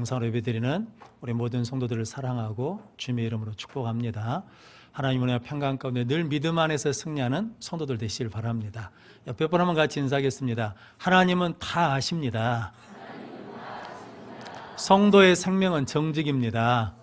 영상으로 예배드리는 우리 모든 성도들을 사랑하고 주님의 이름으로 축복합니다. 하나님 은혜와 평강 가운데 늘 믿음 안에서 승리하는 성도들 되시길 바랍니다. 옆에 분 한번 같이 인사하겠습니다. 하나님은 다 아십니다. 성도의 생명은 정직입니다.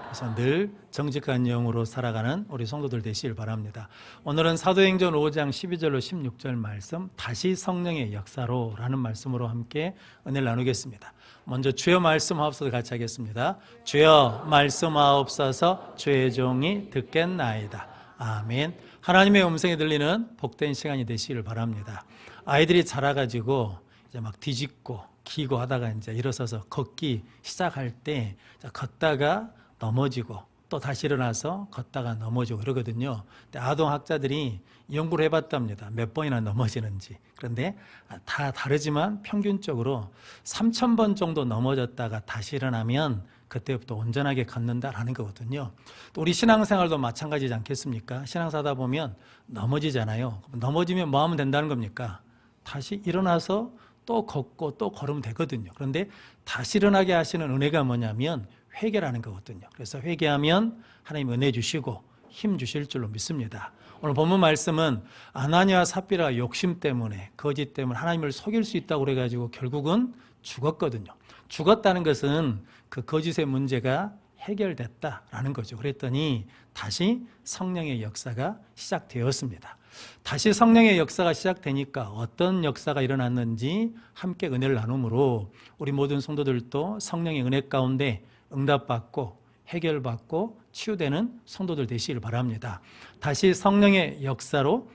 그래서 늘 정직한 영으로 살아가는 우리 성도들 되시길 바랍니다. 오늘은 사도행전 5장 12절로 16절 말씀, 다시 성령의 역사로 라는 말씀으로 함께 은혜를 나누겠습니다. 먼저 주여 말씀하옵소서 같이 하겠습니다. 주여 말씀하옵소서 주의 종이 듣겠나이다. 아멘. 하나님의 음성이 들리는 복된 시간이 되시길 바랍니다. 아이들이 자라가지고 이제 막 뒤집고 기고 하다가 이제 일어서서 걷기 시작할 때 걷다가 넘어지고 또 다시 일어나서 걷다가 넘어지고 이러거든요. 근데 아동학자들이 연구를 해봤답니다. 몇 번이나 넘어지는지. 그런데 다 다르지만 평균적으로 3,000번 정도 넘어졌다가 다시 일어나면 그때부터 온전하게 걷는다라는 거거든요. 또 우리 신앙생활도 마찬가지지 않겠습니까? 신앙사다 보면 넘어지잖아요. 넘어지면 뭐 하면 된다는 겁니까? 다시 일어나서 또 걷고 또 걸으면 되거든요. 그런데 다시 일어나게 하시는 은혜가 뭐냐면 회개라는 거거든요. 그래서 회개하면 하나님 은혜 주시고 힘 주실 줄로 믿습니다. 오늘 본문 말씀은 아나니아와 삽비라가 욕심 때문에, 거짓 때문에 하나님을 속일 수 있다고 그래가지고 결국은 죽었거든요. 죽었다는 것은 그 거짓의 문제가 해결됐다라는 거죠. 그랬더니 다시 성령의 역사가 시작되었습니다. 다시 성령의 역사가 시작되니까 어떤 역사가 일어났는지 함께 은혜를 나눔으로 우리 모든 성도들도 성령의 은혜 가운데 응답받고 해결받고 치유되는 성도들 되시길 바랍니다. 다시 성령의 역사로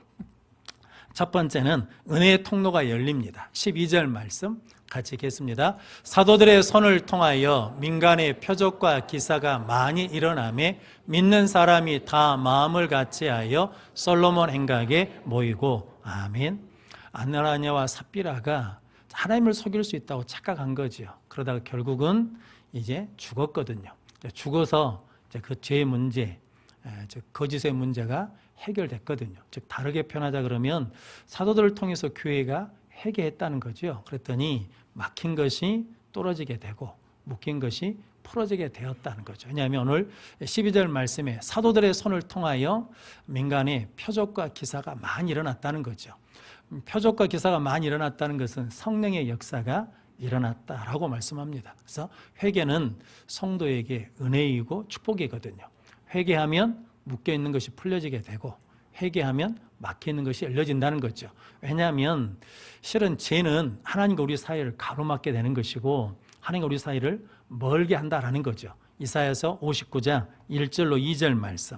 첫 번째는 은혜의 통로가 열립니다. 12절 말씀 같이 읽겠습니다. 사도들의 손을 통하여 민간의 표적과 기사가 많이 일어나매 믿는 사람이 다 마음을 같이하여 솔로몬 행각에 모이고. 아멘. 아나니아와 삽비라가 하나님을 속일 수 있다고 착각한 거죠. 그러다가 결국은 이제 죽었거든요. 죽어서 이제 그 죄의 문제, 즉 거짓의 문제가 해결됐거든요. 즉 다르게 표현하자 그러면 사도들을 통해서 교회가 회개했다는 거죠. 그랬더니 막힌 것이 뚫어지게 되고 묶인 것이 풀어지게 되었다는 거죠. 왜냐하면 오늘 12절 말씀에 사도들의 손을 통하여 민간의 표적과 기사가 많이 일어났다는 거죠. 표적과 기사가 많이 일어났다는 것은 성령의 역사가 일어났다라고 말씀합니다. 그래서 회개는 성도에게 은혜이고 축복이거든요. 회개하면 묶여있는 것이 풀려지게 되고 회개하면 막혀있는 것이 열려진다는 거죠. 왜냐하면 실은 죄는 하나님과 우리 사이를 가로막게 되는 것이고 하나님과 우리 사이를 멀게 한다라는 거죠. 이사야서 59장 1절로 2절 말씀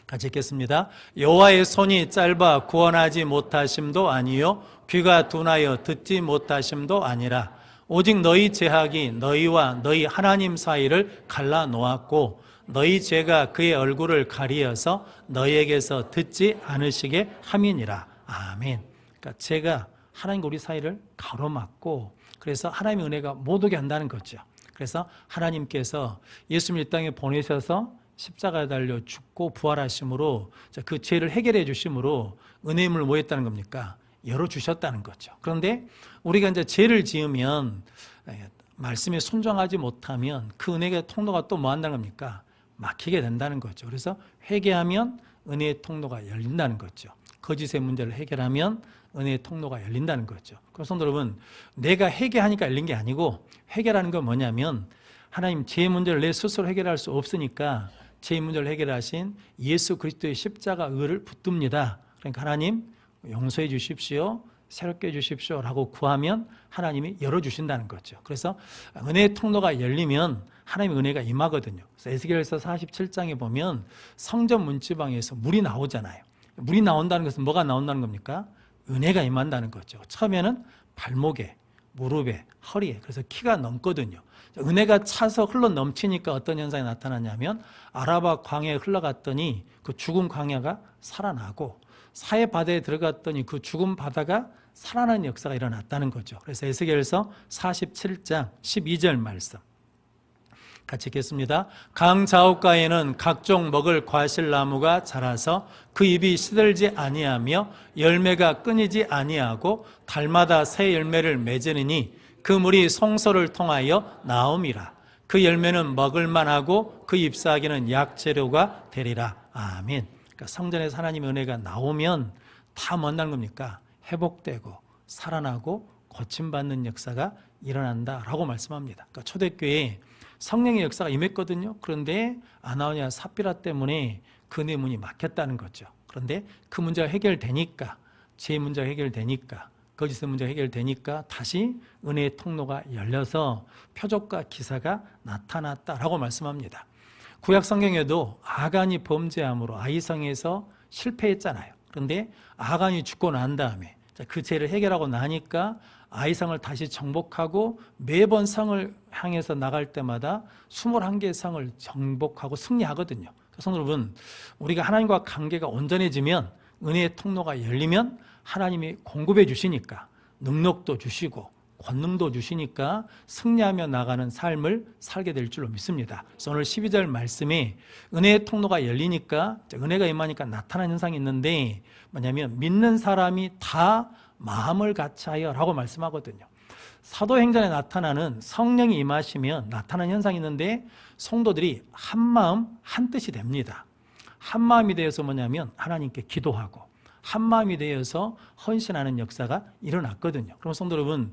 같이 읽겠습니다. 여호와의 손이 짧아 구원하지 못하심도 아니요 귀가 둔하여 듣지 못하심도 아니라 오직 너희 죄악이 너희와 너희 하나님 사이를 갈라 놓았고 너희 죄가 그의 얼굴을 가리어서 너희에게서 듣지 않으시게 함이니라. 아멘. 그러니까 죄가 하나님과 우리 사이를 가로막고 그래서 하나님의 은혜가 못 오게 한다는 거죠. 그래서 하나님께서 예수님을 이 땅에 보내셔서 십자가에 달려 죽고 부활하심으로 그 죄를 해결해 주심으로 은혜의 문을 뭐 했다는 겁니까? 열어주셨다는 거죠. 그런데 우리가 이제 죄를 지으면 말씀에 순종하지 못하면 그 은혜의 통로가 또 뭐 한다는 겁니까? 막히게 된다는 거죠. 그래서 회개하면 은혜의 통로가 열린다는 거죠. 거짓의 문제를 해결하면 은혜의 통로가 열린다는 거죠. 그래서 성도 여러분, 내가 회개하니까 열린 게 아니고 회개라는 건 뭐냐면 하나님 죄의 문제를 내 스스로 해결할 수 없으니까 죄의 문제를 해결하신 예수 그리스도의 십자가 의를 붙듭니다. 그러니까 하나님 용서해 주십시오. 새롭게 해주십시오 라고 구하면 하나님이 열어주신다는 거죠. 그래서 은혜의 통로가 열리면 하나님의 은혜가 임하거든요. 그래서 에스겔서 47장에 보면 성전 문지방에서 물이 나오잖아요. 물이 나온다는 것은 뭐가 나온다는 겁니까? 은혜가 임한다는 거죠. 처음에는 발목에, 무릎에, 허리에, 그래서 키가 넘거든요. 은혜가 차서 흘러 넘치니까 어떤 현상이 나타나냐면 아라바 광야에 흘러갔더니 그 죽은 광야가 살아나고 사해 바다에 들어갔더니 그 죽은 바다가 살아나는 역사가 일어났다는 거죠. 그래서 에스겔서 47장 12절 말씀 같이 읽겠습니다. 강 좌우가에는 각종 먹을 과실나무가 자라서 그 잎이 시들지 아니하며 열매가 끊이지 아니하고 달마다 새 열매를 맺으니 그 물이 송소를 통하여 나옴이라. 그 열매는 먹을만하고 그 잎사귀는 약재료가 되리라. 아멘. 그러니까 성전에서 하나님의 은혜가 나오면 다 뭔다는 겁니까? 회복되고 살아나고 고침받는 역사가 일어난다라고 말씀합니다. 그러니까 초대교회에 성령의 역사가 임했거든요. 그런데 아나니아 삽비라 때문에 그 문이 막혔다는 거죠. 그런데 그 문제가 해결되니까, 죄 문제가 해결되니까, 거짓의 문제가 해결되니까 다시 은혜의 통로가 열려서 표적과 기사가 나타났다라고 말씀합니다. 구약 성경에도 아간이 범죄함으로 아이성에서 실패했잖아요. 그런데 아간이 죽고 난 다음에 그 죄를 해결하고 나니까 아이성을 다시 정복하고 매번 성을 향해서 나갈 때마다 21개의 성을 정복하고 승리하거든요. 성도 여러분, 우리가 하나님과 관계가 온전해지면, 은혜의 통로가 열리면 하나님이 공급해 주시니까, 능력도 주시고 권능도 주시니까 승리하며 나가는 삶을 살게 될 줄로 믿습니다. 그래서 오늘 12절 말씀에 은혜의 통로가 열리니까, 은혜가 임하니까 나타나는 현상이 있는데 뭐냐면 믿는 사람이 다 마음을 같이하여 라고 말씀하거든요. 사도행전에 나타나는 성령이 임하시면 나타나는 현상이 있는데 성도들이 한 마음 한 뜻이 됩니다. 한 마음이 되어서 뭐냐면 하나님께 기도하고 한 마음이 되어서 헌신하는 역사가 일어났거든요. 그럼 성도 여러분,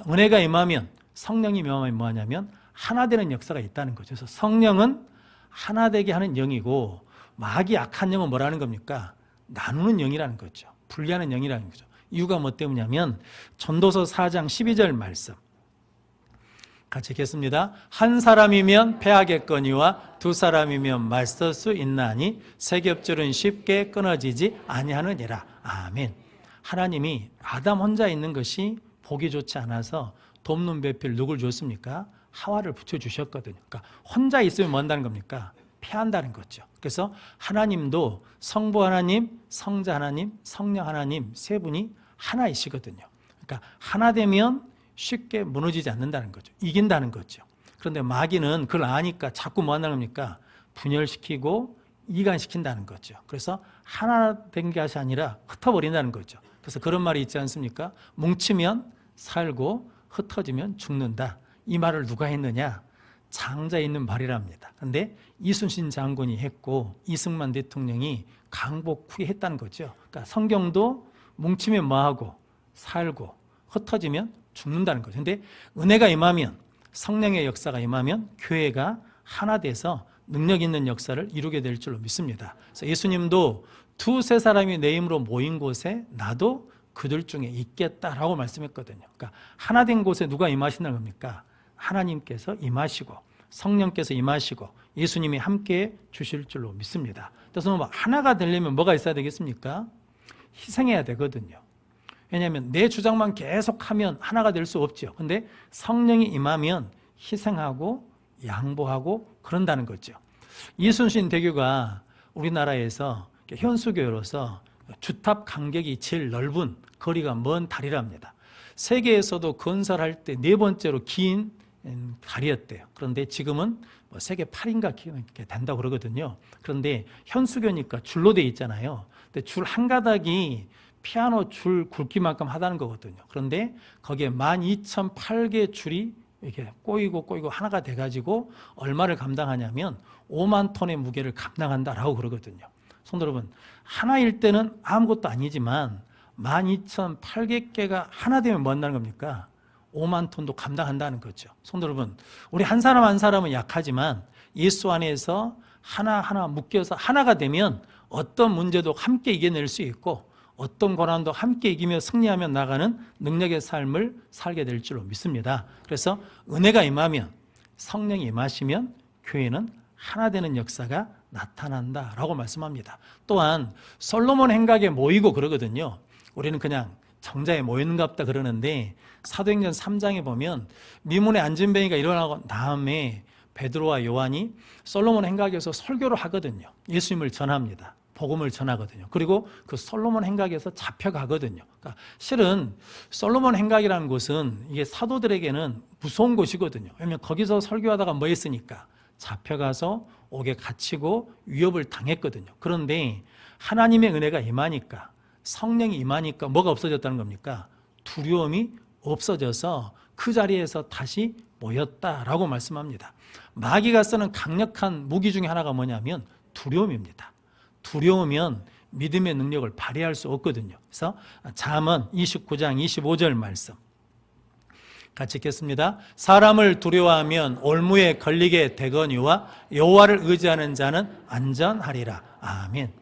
은혜가 임하면, 성령이 임하면 뭐하냐면 하나 되는 역사가 있다는 거죠. 그래서 성령은 하나 되게 하는 영이고 마귀 악한 영은 뭐라는 겁니까? 나누는 영이라는 거죠. 분리하는 영이라는 거죠. 이유가 뭐 때문이냐면 전도서 4장 12절 말씀 같이 읽겠습니다. 한 사람이면 패하겠거니와 두 사람이면 맞설 수 있나니 세 겹줄은 쉽게 끊어지지 아니하느니라. 아멘. 하나님이 아담 혼자 있는 것이 보기 좋지 않아서 돕는 배필 누굴 줬습니까? 하와를 붙여주셨거든요. 그러니까 혼자 있으면 뭐 한다는 겁니까? 패한다는 거죠. 그래서 하나님도 성부 하나님, 성자 하나님, 성령 하나님 세 분이 하나이시거든요. 그러니까 하나 되면 쉽게 무너지지 않는다는 거죠. 이긴다는 거죠. 그런데 마귀는 그걸 아니까 자꾸 뭐 한다는 겁니까? 분열시키고 이간시킨다는 거죠. 그래서 하나 된 것이 아니라 흩어버린다는 거죠. 그래서 그런 말이 있지 않습니까? 뭉치면 살고 흩어지면 죽는다. 이 말을 누가 했느냐? 장자에 있는 말이랍니다. 그런데 이순신 장군이 했고 이승만 대통령이 강복 후에 했다는 거죠. 그러니까 성경도 뭉치면 뭐하고 살고 흩어지면 죽는다는 거죠. 그런데 은혜가 임하면, 성령의 역사가 임하면 교회가 하나 돼서 능력 있는 역사를 이루게 될 줄로 믿습니다. 그래서 예수님도 두세 사람이 내 이름으로 모인 곳에 나도 그들 중에 있겠다라고 말씀했거든요. 그러니까 하나 된 곳에 누가 임하신다는 겁니까? 하나님께서 임하시고 성령께서 임하시고 예수님이 함께 주실 줄로 믿습니다. 그래서 뭐 하나가 되려면 뭐가 있어야 되겠습니까? 희생해야 되거든요. 왜냐하면 내 주장만 계속하면 하나가 될 수 없죠. 그런데 성령이 임하면 희생하고 양보하고 그런다는 거죠. 이순신 대교가 우리나라에서 현수교로서 주탑 간격이 제일 넓은 거리가 먼 다리랍니다. 세계에서도 건설할 때 네 번째로 긴 다리였대요. 그런데 지금은 뭐 세계 8인가 이렇게 된다고 그러거든요. 그런데 현수교니까 줄로 돼 있잖아요. 근데 줄 한 가닥이 피아노 줄 굵기만큼 하다는 거거든요. 그런데 거기에 12,008개 줄이 이렇게 꼬이고 하나가 돼가지고 얼마를 감당하냐면 5만 톤의 무게를 감당한다라고 그러거든요. 성도 여러분, 하나일 때는 아무것도 아니지만 12,008개가 하나 되면 뭐 한다는 겁니까? 5만 톤도 감당한다는 거죠. 성도 여러분, 우리 한 사람 한 사람은 약하지만 예수 안에서 하나하나 묶여서 하나가 되면 어떤 문제도 함께 이겨낼 수 있고 어떤 고난도 함께 이기며 승리하며 나가는 능력의 삶을 살게 될 줄로 믿습니다. 그래서 은혜가 임하면, 성령이 임하시면 교회는 하나 되는 역사가 나타난다라고 말씀합니다. 또한 솔로몬 행각에 모이고 그러거든요. 우리는 그냥 정자에 모이는가 보다 그러는데 사도행전 3장에 보면 미문의 안진뱅이가 일어나고 다음에 베드로와 요한이 솔로몬 행각에서 설교를 하거든요. 예수님을 전합니다. 복음을 전하거든요. 그리고 그 솔로몬 행각에서 잡혀가거든요. 그러니까 실은 솔로몬 행각이라는 곳은 이게 사도들에게는 무서운 곳이거든요. 왜냐하면 거기서 설교하다가 뭐 했으니까 잡혀가서 옥에 갇히고 위협을 당했거든요. 그런데 하나님의 은혜가 임하니까, 성령이 임하니까 뭐가 없어졌다는 겁니까? 두려움이 없어져서 그 자리에서 다시 모였다라고 말씀합니다. 마귀가 쓰는 강력한 무기 중에 하나가 뭐냐면 두려움입니다. 두려우면 믿음의 능력을 발휘할 수 없거든요. 그래서 잠언 29장 25절 말씀 같이 읽겠습니다. 사람을 두려워하면 올무에 걸리게 되거니와 여호와를 의지하는 자는 안전하리라. 아멘.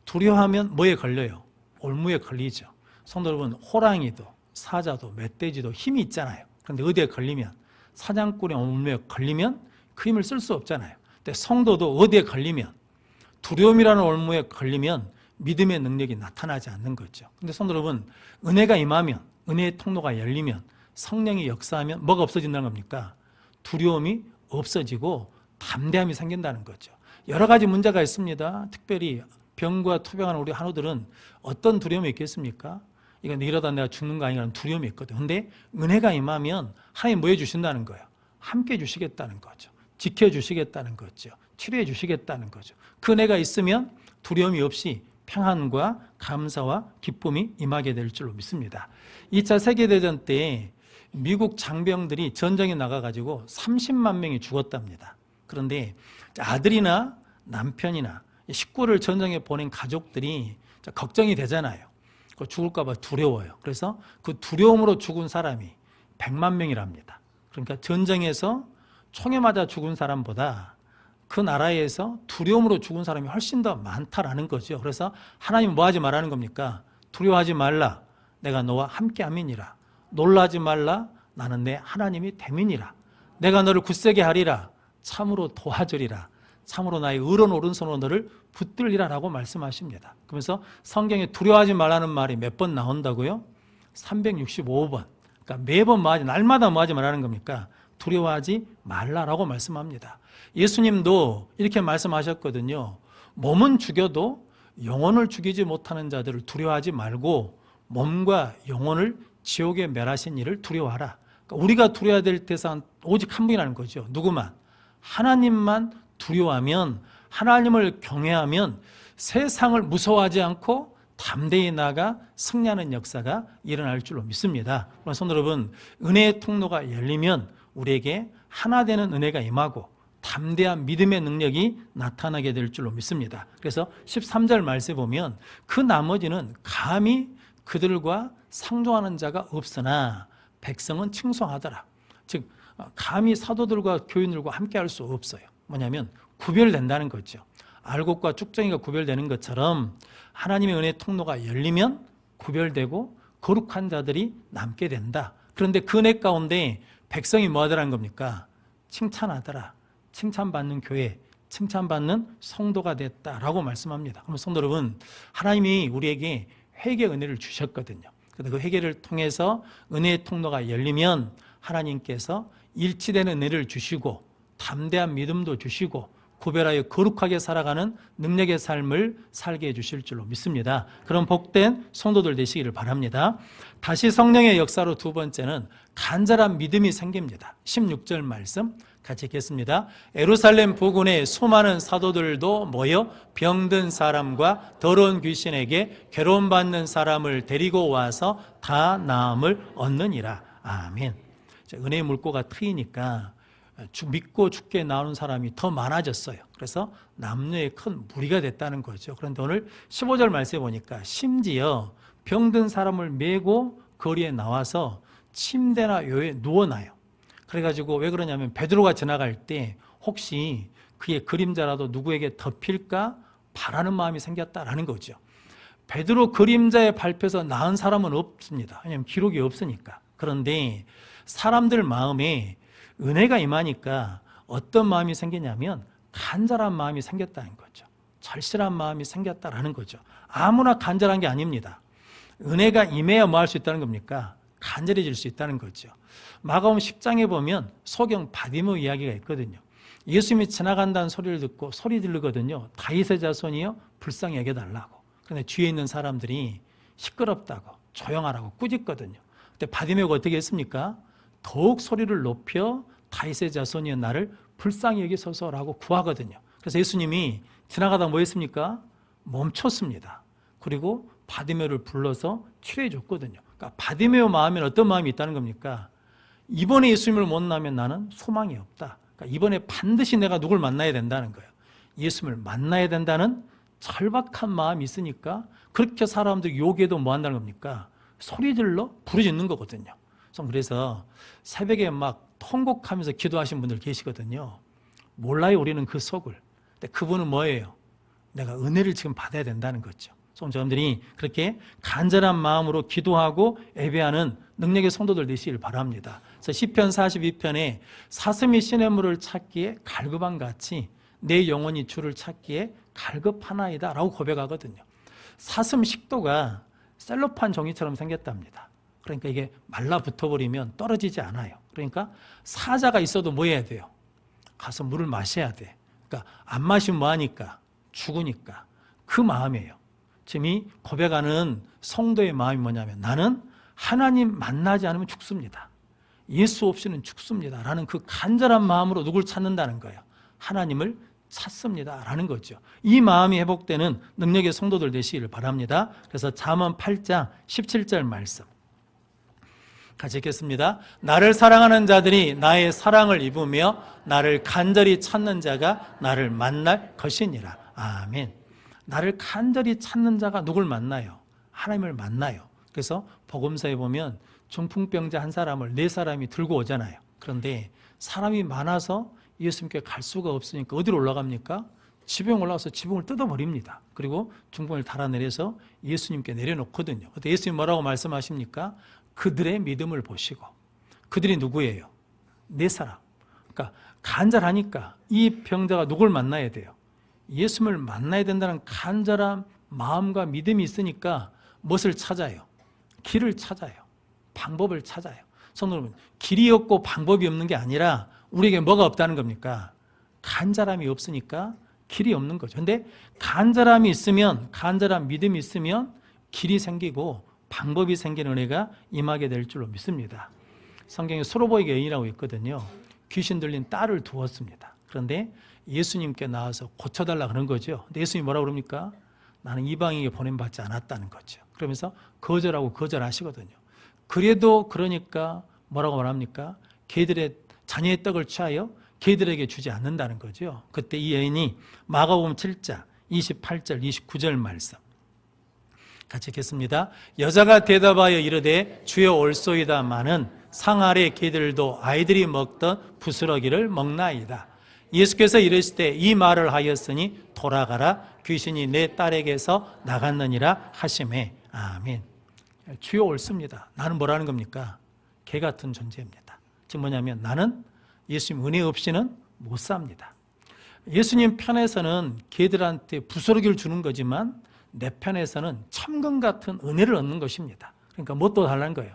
두려워하면 뭐에 걸려요? 올무에 걸리죠. 성도 여러분, 호랑이도 사자도 멧돼지도 힘이 있잖아요. 그런데 어디에 걸리면, 사냥꾼의 올무에 걸리면 그 힘을 쓸 수 없잖아요. 근데 성도도 어디에 걸리면, 두려움이라는 올무에 걸리면 믿음의 능력이 나타나지 않는 거죠. 근데 성도 여러분, 은혜가 임하면, 은혜의 통로가 열리면, 성령이 역사하면 뭐가 없어진다는 겁니까? 두려움이 없어지고 담대함이 생긴다는 거죠. 여러 가지 문제가 있습니다. 특별히 병과 투병하는 우리 한우들은 어떤 두려움이 있겠습니까? 이건 이러다 내가 죽는 거 아니라는 두려움이 있거든. 근데 은혜가 임하면 하나님 뭐 해주신다는 거예요? 함께 해주시겠다는 거죠. 지켜주시겠다는 거죠. 치료해 주시겠다는 거죠. 그 은혜가 있으면 두려움이 없이 평안과 감사와 기쁨이 임하게 될 줄로 믿습니다. 2차 세계대전 때 미국 장병들이 전쟁에 나가가지고 30만 명이 죽었답니다. 그런데 아들이나 남편이나 식구를 전쟁에 보낸 가족들이 걱정이 되잖아요. 죽을까 봐 두려워요. 그래서 그 두려움으로 죽은 사람이 100만 명이랍니다. 그러니까 전쟁에서 총에 맞아 죽은 사람보다 그 나라에서 두려움으로 죽은 사람이 훨씬 더 많다라는 거죠. 그래서 하나님은 뭐 하지 말라는 겁니까? 두려워하지 말라. 내가 너와 함께 함이니라. 놀라지 말라. 나는 내 하나님이 됨이니라. 내가 너를 굳세게 하리라. 참으로 도와주리라. 참으로 나의 의로운 오른손으로 너를 붙들리라 라고 말씀하십니다. 그러면서 성경에 두려워하지 말라는 말이 몇 번 나온다고요? 365번. 그러니까 매번 뭐 하지, 날마다 뭐 하지 말라는 겁니까? 두려워하지 말라라고 말씀합니다. 예수님도 이렇게 말씀하셨거든요. 몸은 죽여도 영혼을 죽이지 못하는 자들을 두려워하지 말고 몸과 영혼을 지옥에 멸하신 이를 두려워하라. 그러니까 우리가 두려워야 될 대상 오직 한 분이라는 거죠. 누구만? 하나님만 두려워하면, 하나님을 경외하면 세상을 무서워하지 않고 담대히 나가 승리하는 역사가 일어날 줄로 믿습니다. 성도 여러분, 은혜의 통로가 열리면 우리에게 하나 되는 은혜가 임하고 담대한 믿음의 능력이 나타나게 될 줄로 믿습니다. 그래서 13절 말씀에 보면 그 나머지는 감히 그들과 상종하는 자가 없으나 백성은 칭송하더라. 즉 감히 사도들과 교인들과 함께 할 수 없어요. 뭐냐면 구별된다는 거죠. 알곡과 쭉정이가 구별되는 것처럼 하나님의 은혜의 통로가 열리면 구별되고 거룩한 자들이 남게 된다. 그런데 그 은혜 가운데 백성이 뭐 하더라는 겁니까? 칭찬하더라. 칭찬받는 교회, 칭찬받는 성도가 됐다라고 말씀합니다. 그럼 성도 여러분, 하나님이 우리에게 회개의 은혜를 주셨거든요. 그런데 그 회개를 통해서 은혜의 통로가 열리면 하나님께서 일치되는 은혜를 주시고 담대한 믿음도 주시고 구별하여 거룩하게 살아가는 능력의 삶을 살게 해주실 줄로 믿습니다. 그런 복된 성도들 되시기를 바랍니다. 다시 성령의 역사로 두 번째는 간절한 믿음이 생깁니다. 16절 말씀 같이 읽겠습니다. 예루살렘 부근에 수많은 사도들도 모여 병든 사람과 더러운 귀신에게 괴로움받는 사람을 데리고 와서 다 나음을 얻느니라. 아멘. 은혜의 물고가 트이니까 믿고 죽게 나오는 사람이 더 많아졌어요. 그래서 남녀의 큰 무리가 됐다는 거죠. 그런데 오늘 15절 말씀에 보니까 심지어 병든 사람을 메고 거리에 나와서 침대나 요에 누워놔요. 그래가지고 왜 그러냐면 베드로가 지나갈 때 혹시 그의 그림자라도 누구에게 덮일까 바라는 마음이 생겼다라는 거죠. 베드로 그림자에 밟혀서 나은 사람은 없습니다. 왜냐하면 기록이 없으니까. 그런데 사람들 마음에 은혜가 임하니까 어떤 마음이 생기냐면 간절한 마음이 생겼다는 거죠. 절실한 마음이 생겼다라는 거죠. 아무나 간절한 게 아닙니다. 은혜가 임해야 뭐 할 수 있다는 겁니까? 간절해질 수 있다는 거죠. 마가복음 10장에 보면 소경 바디메오 이야기가 있거든요. 예수님이 지나간다는 소리를 듣고 소리 지르거든요. 다윗의 자손이여 불쌍히 여겨달라고. 그런데 뒤에 있는 사람들이 시끄럽다고 조용하라고 꾸짖거든요. 그때 바디메오가 어떻게 했습니까? 더욱 소리를 높여 다윗의 자손이여 나를 불쌍히 여기소서라고 구하거든요. 그래서 예수님이 지나가다 뭐 했습니까? 멈췄습니다. 그리고 바디메오를 불러서 치료해 줬거든요. 그러니까 바디메오 마음에는 어떤 마음이 있다는 겁니까? 이번에 예수님을 못 만나면 나는 소망이 없다. 그러니까 이번에 반드시 내가 누굴 만나야 된다는 거예요. 예수님을 만나야 된다는 절박한 마음이 있으니까 그렇게 사람들 욕해도 뭐 한다는 겁니까? 소리질러 부르짖는 거거든요. 그래서 새벽에 막 통곡하면서 기도하신 분들 계시거든요. 몰라요, 우리는 그 속을. 근데 그분은 뭐예요? 내가 은혜를 지금 받아야 된다는 거죠. 여러분들이 그렇게 간절한 마음으로 기도하고 예배하는 능력의 성도들 되시길 바랍니다. 그래서 시편 42편에 사슴이 시냇물을 찾기에 갈급한 같이 내 영혼이 주를 찾기에 갈급하나이다 라고 고백하거든요. 사슴 식도가 셀로판 종이처럼 생겼답니다. 그러니까 이게 말라붙어버리면 떨어지지 않아요. 그러니까 사자가 있어도 뭐 해야 돼요? 가서 물을 마셔야 돼. 그러니까 안 마시면 뭐하니까? 죽으니까. 그 마음이에요. 지금 이 고백하는 성도의 마음이 뭐냐면 나는 하나님 만나지 않으면 죽습니다. 예수 없이는 죽습니다. 라는 그 간절한 마음으로 누굴 찾는다는 거예요. 하나님을 찾습니다. 라는 거죠. 이 마음이 회복되는 능력의 성도들 되시기를 바랍니다. 그래서 잠언 8장 17절 말씀 같이 읽겠습니다. 나를 사랑하는 자들이 나의 사랑을 입으며 나를 간절히 찾는 자가 나를 만날 것이니라. 아멘. 나를 간절히 찾는 자가 누굴 만나요? 하나님을 만나요. 그래서 복음서에 보면 중풍병자 한 사람을 4사람이 들고 오잖아요. 그런데 사람이 많아서 예수님께 갈 수가 없으니까 어디로 올라갑니까? 지붕에 올라가서 지붕을 뜯어버립니다. 그리고 중풍을 달아내려서 예수님께 내려놓거든요. 그때 예수님 뭐라고 말씀하십니까? 그들의 믿음을 보시고. 그들이 누구예요? 4사람. 그러니까 간절하니까 이 병자가 누굴 만나야 돼요? 예수님을 만나야 된다는 간절한 마음과 믿음이 있으니까 무엇을 찾아요? 길을 찾아요. 방법을 찾아요. 성도 여러분, 길이 없고 방법이 없는 게 아니라 우리에게 뭐가 없다는 겁니까? 간절함이 없으니까 길이 없는 거죠. 근데 간절함이 있으면, 간절한 믿음이 있으면 길이 생기고 방법이 생기는 은혜가 임하게 될 줄로 믿습니다. 성경에 소로보이게 여인이라고 있거든요. 귀신 들린 딸을 두었습니다. 그런데 예수님께 나와서 고쳐달라 그런 거죠. 근데 예수님이 뭐라고 그럽니까? 나는 이방인에게 보냄받지 않았다는 거죠. 그러면서 거절하고 거절하시거든요. 그래도 그러니까 뭐라고 말합니까? 걔들의 자녀의 떡을 취하여 걔들에게 주지 않는다는 거죠. 그때 이 여인이 마가복음 7장 28절 29절 말씀 같이 읽겠습니다. 여자가 대답하여 이르되 주여 올소이다마는 상 아래 개들도 아이들이 먹던 부스러기를 먹나이다. 예수께서 이르시되 이 말을 하였으니 돌아가라 귀신이 내 딸에게서 나갔느니라 하시매. 아멘. 주여 옳습니다. 나는 뭐라는 겁니까? 개 같은 존재입니다. 지금 뭐냐면 나는 예수님 은혜 없이는 못 삽니다. 예수님 편에서는 개들한테 부스러기를 주는 거지만 내 편에서는 참금 같은 은혜를 얻는 것입니다. 그러니까 뭐 또 달라는 거예요?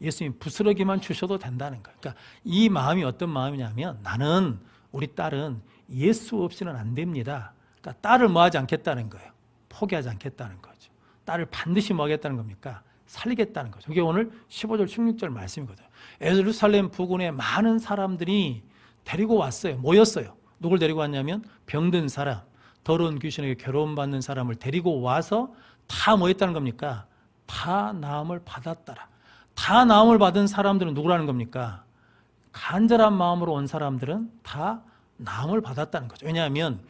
예수님 부스러기만 주셔도 된다는 거예요. 그러니까 이 마음이 어떤 마음이냐면 나는 우리 딸은 예수 없이는 안 됩니다. 그러니까 딸을 뭐 하지 않겠다는 거예요. 포기하지 않겠다는 거죠. 딸을 반드시 뭐 하겠다는 겁니까? 살리겠다는 거죠. 그게 오늘 15절 16절 말씀이거든요. 예루살렘 부근에 많은 사람들이 데리고 왔어요. 모였어요. 누굴 데리고 왔냐면 병든 사람, 더러운 귀신에게 괴로움받는 사람을 데리고 와서 다 뭐 했다는 겁니까? 다 나음을 받았더라. 다 나음을 받은 사람들은 누구라는 겁니까? 간절한 마음으로 온 사람들은 다 나음을 받았다는 거죠. 왜냐하면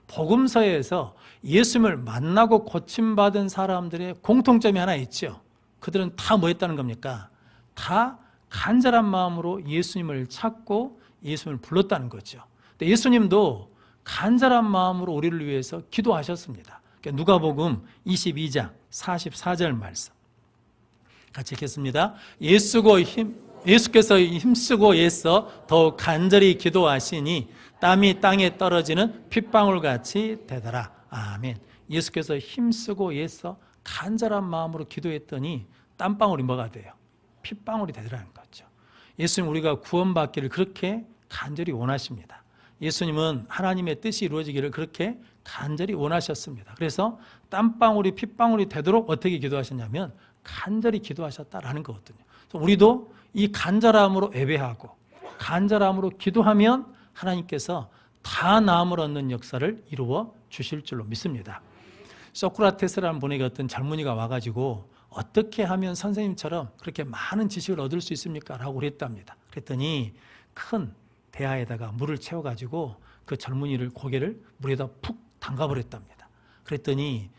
복음서에서 예수님을 만나고 고침받은 사람들의 공통점이 하나 있죠. 그들은 다 뭐 했다는 겁니까? 다 간절한 마음으로 예수님을 찾고 예수님을 불렀다는 거죠. 근데 예수님도 간절한 마음으로 우리를 위해서 기도하셨습니다. 그러니까 누가복음 22장 44절 말씀 같이 읽겠습니다. 예수께서 힘쓰고 애써 더욱 간절히 기도하시니 땀이 땅에 떨어지는 핏방울같이 되더라. 아멘. 예수께서 힘쓰고 애써 간절한 마음으로 기도했더니 땀방울이 뭐가 돼요? 핏방울이 되더라는 거죠. 예수님 우리가 구원받기를 그렇게 간절히 원하십니다. 예수님은 하나님의 뜻이 이루어지기를 그렇게 간절히 원하셨습니다. 그래서 땀방울이 핏방울이 되도록 어떻게 기도하셨냐면 간절히 기도하셨다라는 거거든요. 그래서 우리도 이 간절함으로 예배하고 간절함으로 기도하면 하나님께서 다 나음을 얻는 역사를 이루어 주실 줄로 믿습니다. 소크라테스라는 분에게 어떤 젊은이가 와가지고 어떻게 하면 선생님처럼 그렇게 많은 지식을 얻을 수 있습니까? 라고 그랬답니다. 그랬더니 큰 대야에다가 물을 채워가지고 그 젊은이를 고개를 물에다 푹 담가버렸답니다. 그랬더니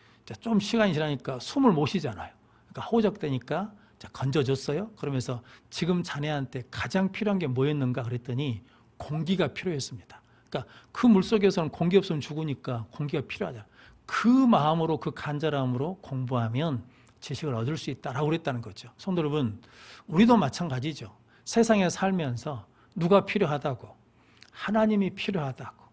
좀 시간이 지나니까 숨을 못 쉬잖아요. 그러니까 허우적대니까 건져줬어요. 그러면서 지금 자네한테 가장 필요한 게 뭐였는가 그랬더니 공기가 필요했습니다. 그러니까 그 물속에서는 공기 없으면 죽으니까 공기가 필요하다. 그 마음으로, 그 간절함으로 공부하면 지식을 얻을 수 있다라고 그랬다는 거죠. 성도 여러분, 우리도 마찬가지죠. 세상에 살면서 누가 필요하다고? 하나님이 필요하다고,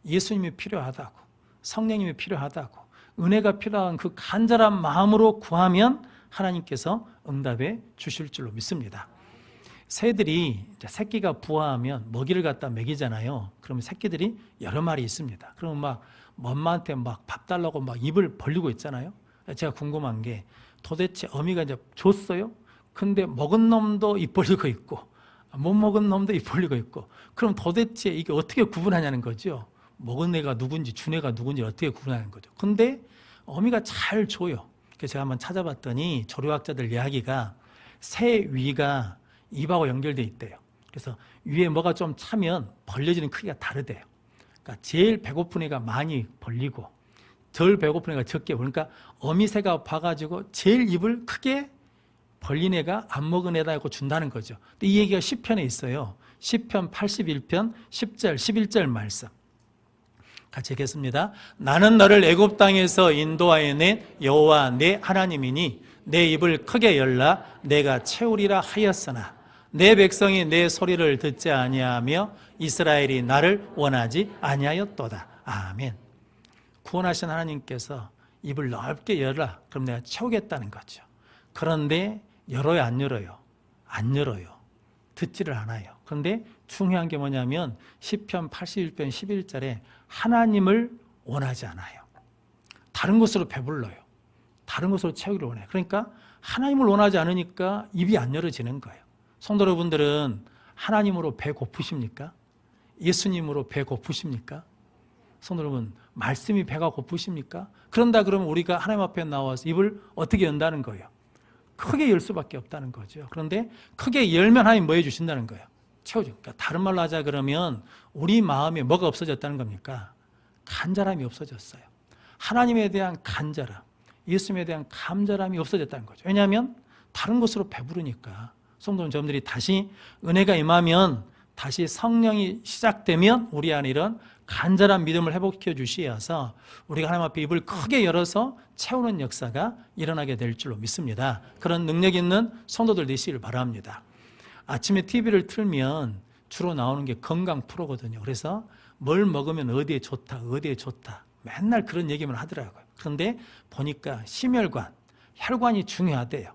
예수님이 필요하다고, 성령님이 필요하다고, 은혜가 필요한 그 간절한 마음으로 구하면 하나님께서 응답해 주실 줄로 믿습니다. 새들이 새끼가 부화하면 먹이를 갖다 먹이잖아요. 그러면 새끼들이 여러 마리 있습니다. 그러면 막 엄마한테 막 밥 달라고 막 입을 벌리고 있잖아요. 제가 궁금한 게 도대체 어미가 이제 줬어요? 근데 먹은 놈도 입 벌리고 있고 못 먹은 놈도 입 벌리고 있고, 그럼 도대체 이게 어떻게 구분하냐는 거죠. 먹은 애가 누군지 준 애가 누군지 어떻게 구분하는 거죠. 근데 어미가 잘 줘요. 그래서 제가 한번 찾아봤더니 조류학자들 이야기가 새 위가 입하고 연결돼 있대요. 그래서 위에 뭐가 좀 차면 벌려지는 크기가 다르대요. 그러니까 제일 배고픈 애가 많이 벌리고 덜 배고픈 애가 적게, 그러니까 어미새가 봐가지고 제일 입을 크게 벌린 애가 안 먹은 애다 하고 준다는 거죠. 근데 이 얘기가 시편에 있어요. 시편 81편 10절 11절 말씀 같이 읽겠습니다. 나는 너를 애굽 땅에서 인도하여 낸 여호와 내 하나님이니 내 입을 크게 열라 내가 채우리라 하였으나 내 백성이 내 소리를 듣지 아니하며 이스라엘이 나를 원하지 아니하였도다. 아멘. 구원하신 하나님께서 입을 넓게 열라. 그럼 내가 채우겠다는 거죠. 그런데 열어요, 안 열어요? 안 열어요. 듣지를 않아요. 그런데 중요한 게 뭐냐면 시편 81편 11절에 하나님을 원하지 않아요. 다른 것으로 배불러요. 다른 것으로 채우기를 원해요. 그러니까 하나님을 원하지 않으니까 입이 안 열어지는 거예요. 성도 여러분들은 하나님으로 배 고프십니까? 예수님으로 배 고프십니까? 성도 여러분, 말씀이 배가 고프십니까? 그런다 그러면 우리가 하나님 앞에 나와서 입을 어떻게 연다는 거예요? 크게 열 수밖에 없다는 거죠. 그런데 크게 열면 하나님 뭐 해주신다는 거예요? 채워줘. 그러니까 다른 말로 하자 그러면 우리 마음에 뭐가 없어졌다는 겁니까? 간절함이 없어졌어요. 하나님에 대한 간절함, 예수님에 대한 간절함이 없어졌다는 거죠. 왜냐하면 다른 것으로 배부르니까. 성도 여러분들이 다시 은혜가 임하면, 다시 성령이 시작되면 우리 안에 이런 간절한 믿음을 회복시켜 주시어서 우리가 하나님 앞에 입을 크게 열어서 채우는 역사가 일어나게 될 줄로 믿습니다. 그런 능력 있는 성도들 되시길 바랍니다. 아침에 TV를 틀면 주로 나오는 게 건강 프로거든요. 그래서 뭘 먹으면 어디에 좋다, 어디에 좋다, 맨날 그런 얘기만 하더라고요. 그런데 보니까 심혈관, 혈관이 중요하대요.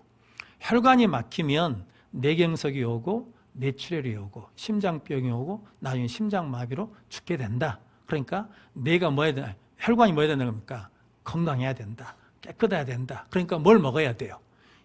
혈관이 막히면 뇌경색이 오고 뇌출혈이 오고 심장병이 오고 나중에 심장마비로 죽게 된다. 그러니까 뇌가 뭐 해야 되나? 혈관이 뭐 해야 되는 겁니까? 건강해야 된다. 깨끗해야 된다. 그러니까 뭘 먹어야 돼요?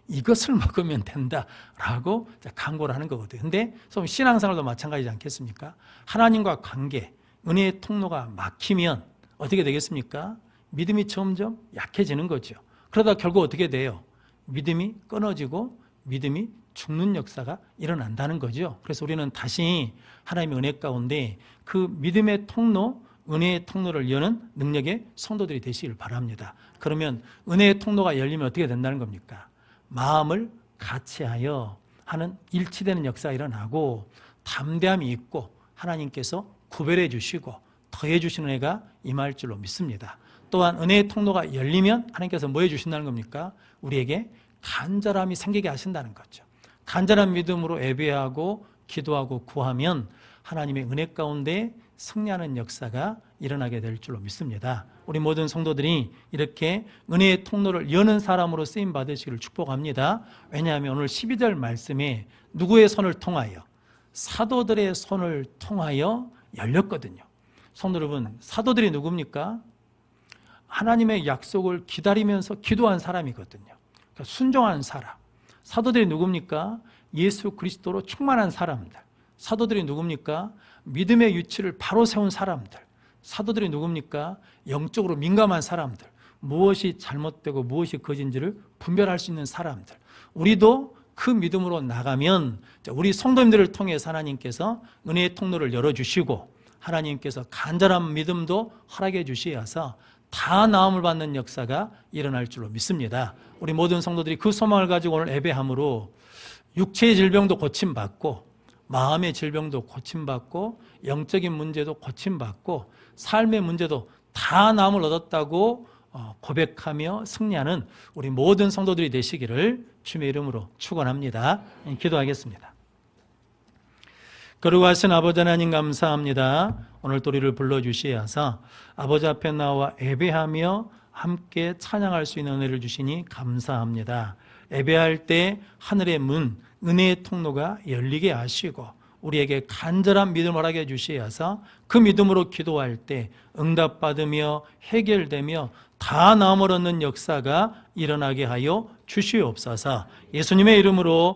이것을 먹으면 된다라고 강구를 하는 거거든요. 근데 신앙생활도 마찬가지지 않겠습니까? 하나님과 관계, 은혜의 통로가 막히면 어떻게 되겠습니까? 믿음이 점점 약해지는 거죠. 그러다 결국 어떻게 돼요? 믿음이 끊어지고 믿음이 죽는 역사가 일어난다는 거죠. 그래서 우리는 다시 하나님의 은혜 가운데 그 믿음의 통로, 은혜의 통로를 여는 능력의 성도들이 되시길 바랍니다. 그러면 은혜의 통로가 열리면 어떻게 된다는 겁니까? 마음을 같이하여 하는 일치되는 역사가 일어나고 담대함이 있고 하나님께서 구별해 주시고 더해 주시는 은혜가 임할 줄로 믿습니다. 또한 은혜의 통로가 열리면 하나님께서 뭐 해주신다는 겁니까? 우리에게 간절함이 생기게 하신다는 거죠. 간절한 믿음으로 예배하고 기도하고 구하면 하나님의 은혜 가운데 승리하는 역사가 일어나게 될 줄로 믿습니다. 우리 모든 성도들이 이렇게 은혜의 통로를 여는 사람으로 쓰임 받으시기를 축복합니다. 왜냐하면 오늘 12절 말씀에 누구의 손을 통하여? 사도들의 손을 통하여 열렸거든요. 성도 여러분, 사도들이 누굽니까? 하나님의 약속을 기다리면서 기도한 사람이거든요. 그러니까 순종한 사람. 사도들이 누굽니까? 예수 그리스도로 충만한 사람들. 사도들이 누굽니까? 믿음의 유치를 바로 세운 사람들. 사도들이 누굽니까? 영적으로 민감한 사람들. 무엇이 잘못되고 무엇이 거짓인지를 분별할 수 있는 사람들, 우리도 그 믿음으로 나가면 우리 성도님들을 통해서 하나님께서 은혜의 통로를 열어주시고 하나님께서 간절한 믿음도 허락해 주시어서 다 나음을 받는 역사가 일어날 줄로 믿습니다. 우리 모든 성도들이 그 소망을 가지고 오늘 예배함으로 육체의 질병도 고침받고 마음의 질병도 고침받고 영적인 문제도 고침받고 삶의 문제도 다 나음을 얻었다고 고백하며 승리하는 우리 모든 성도들이 되시기를 주님의 이름으로 축원합니다. 기도하겠습니다. 거룩하신 아버지 하나님 감사합니다. 오늘 또 우리를 불러주시어서 아버지 앞에 나와 예배하며 함께 찬양할 수 있는 은혜를 주시니 감사합니다. 예배할 때 하늘의 문, 은혜의 통로가 열리게 하시고 우리에게 간절한 믿음을 허락해 주시어서 그 믿음으로 기도할 때 응답받으며 해결되며 다 나음을 얻는 역사가 일어나게 하여 주시옵소서. 예수님의 이름으로